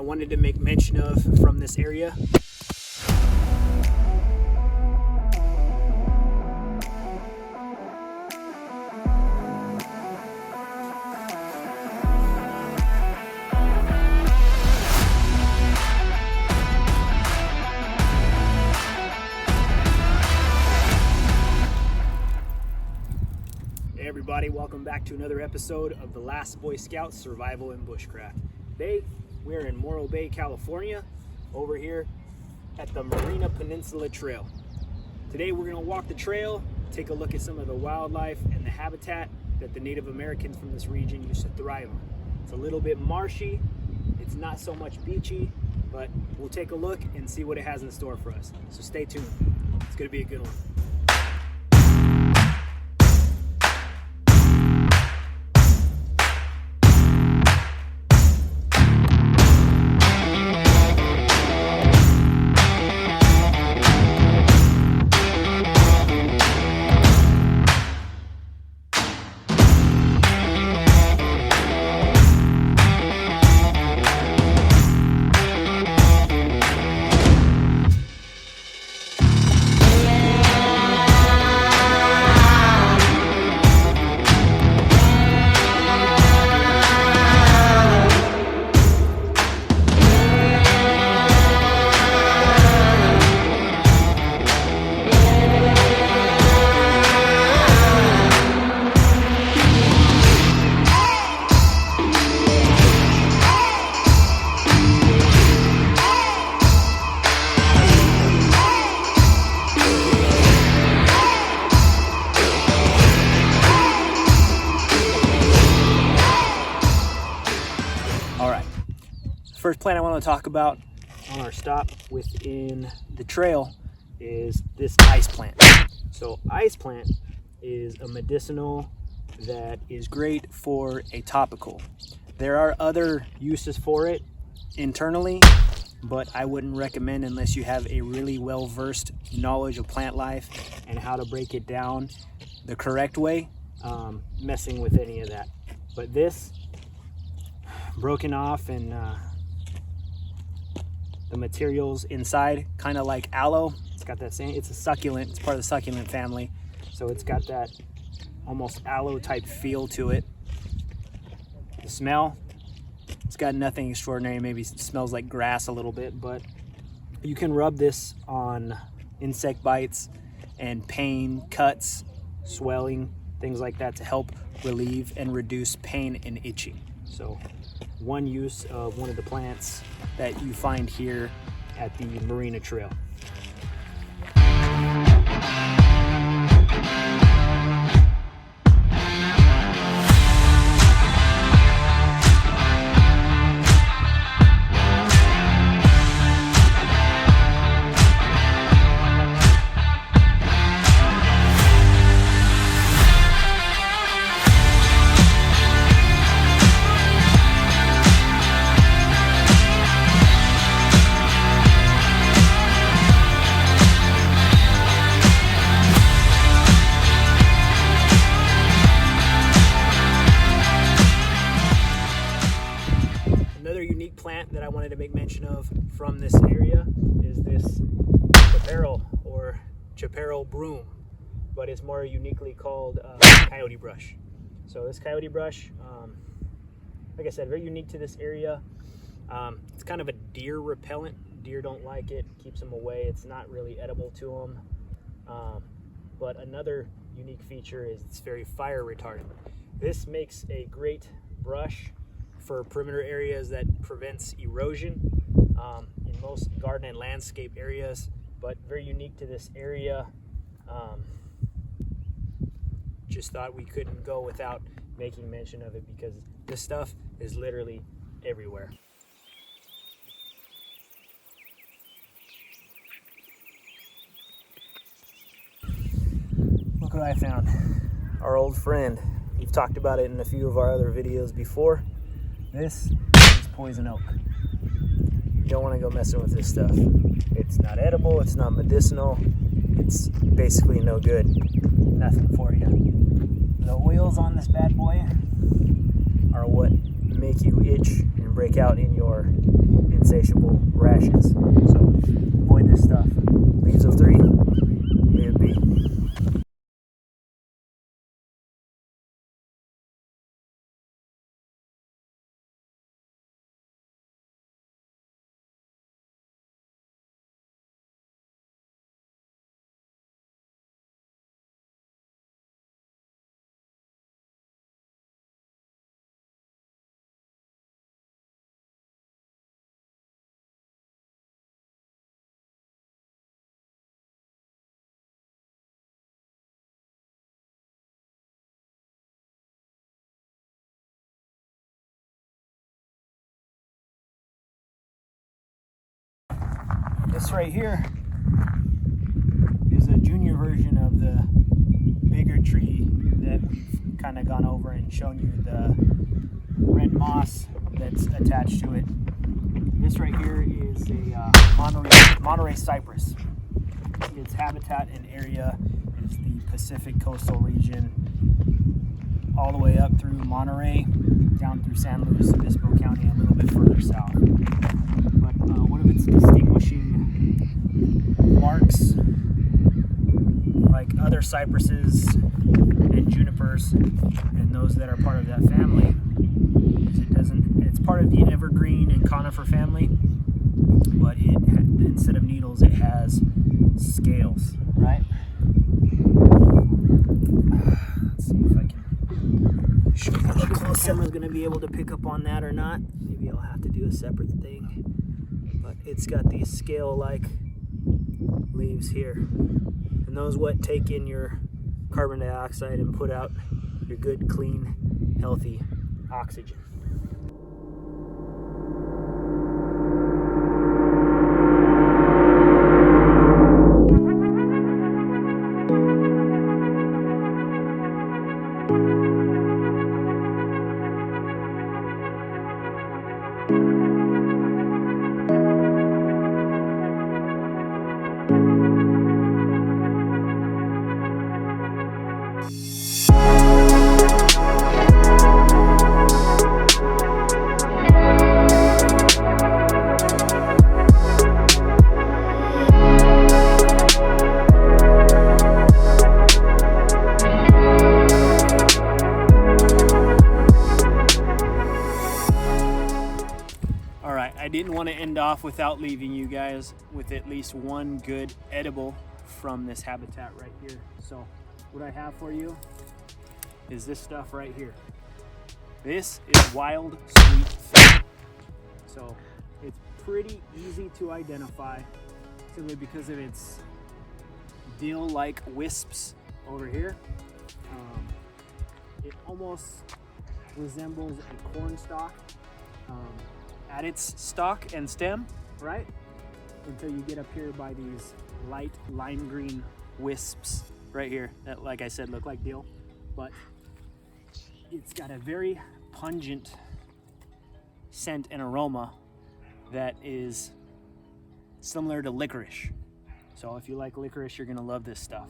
wanted to make mention of from this area. Hey everybody, welcome back to another episode of The Last Boy Scouts Survival in Bushcraft. Today, we're in Morro Bay, California, over here at the Marina Peninsula Trail. Today, we're gonna walk the trail, take a look at some of the wildlife and the habitat that the Native Americans from this region used to thrive on. It's a little bit marshy, it's not so much beachy, but we'll take a look and see what it has in store for us. So stay tuned, it's gonna be a good one. First plant I want to talk about on our stop within the trail is this ice plant. So ice plant is a medicinal that is great for a topical. There are other uses for it internally, but I wouldn't recommend unless you have a really well-versed knowledge of plant life and how to break it down the correct way, messing with any of that. But this, broken off and the materials inside, kind of like aloe. It's got that same, it's a succulent, it's part of the succulent family. So it's got that almost aloe type feel to it. The smell, it's got nothing extraordinary. Maybe it smells like grass a little bit, but you can rub this on insect bites and pain, cuts, swelling, things like that to help relieve and reduce pain and itching. So one use of one of the plants that you find here at the Marina Trail. Plant that I wanted to make mention of from this area is this Chaparral or Chaparral Broom, but it's more uniquely called Coyote brush. So this Coyote brush, like I said, very unique to this area. It's kind of a deer repellent. Deer don't like it, keeps them away. It's not really edible to them. But another unique feature is it's very fire retardant. This makes a great brush for perimeter areas that prevents erosion in most garden and landscape areas, but very unique to this area. Just thought we couldn't go without making mention of it because this stuff is literally everywhere. Look what I found. Our old friend. We've talked about it in a few of our other videos before. This is poison oak. You don't want to go messing with this stuff. It's not edible, it's not medicinal, it's basically no good. Nothing for you. The oils on this bad boy are what make you itch and break out in your insatiable rashes. So avoid this stuff. Leaves of 3, leave it be. This right here is a junior version of the bigger tree that we've kind of gone over and shown you the red moss that's attached to it. This right here is a Monterey Cypress. Its habitat and area is the Pacific coastal region, all the way up through Monterey, down through San Luis Obispo County, a little bit further south. But one of its distinguishing marks, like other cypresses and junipers and those that are part of that family, is it's part of the evergreen and conifer family, but instead of needles it has scales, right? Let's see if I can show you up close. Camera's gonna be able to pick up on that or not. Maybe I'll have to do a separate thing. But it's got these scale-like leaves here, and those what take in your carbon dioxide and put out your good, clean, healthy oxygen. I didn't want to end off without leaving you guys with at least one good edible from this habitat right here. So what I have for you is this stuff right here. This is wild sweet fennel. So it's pretty easy to identify simply because of its dill-like wisps over here. It almost resembles a corn stalk at its stalk and stem, right? Until you get up here by these light lime green wisps right here that, like I said, look like dill, but it's got a very pungent scent and aroma that is similar to licorice. So if you like licorice, you're gonna love this stuff.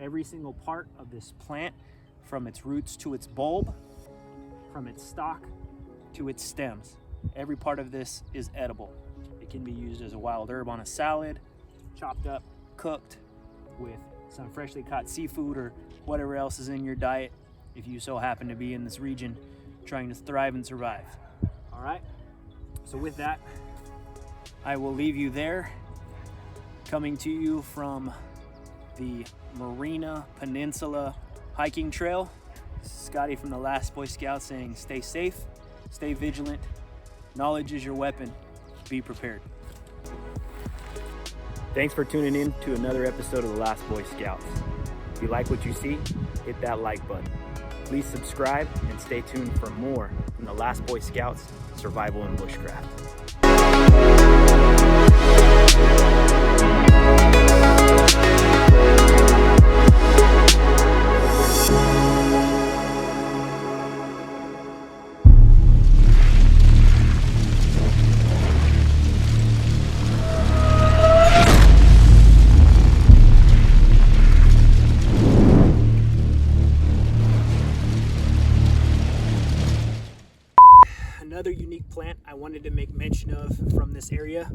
Every single part of this plant, from its roots to its bulb, from its stalk to its stems, every part of this is edible. It can be used as a wild herb on a salad, chopped up, cooked with some freshly caught seafood or whatever else is in your diet if you so happen to be in this region trying to thrive and survive. All right, so with that, I will leave you there, coming to you from the Marina Peninsula hiking trail. Scottie from the Last Boy Scout saying stay safe, stay vigilant. Knowledge is your weapon. Be prepared. Thanks for tuning in to another episode of the Last Boy Scouts. If you like what you see, hit that like button. Please subscribe and stay tuned for more from the Last Boy Scouts Survival and Bushcraft. Another unique plant I wanted to make mention of from this area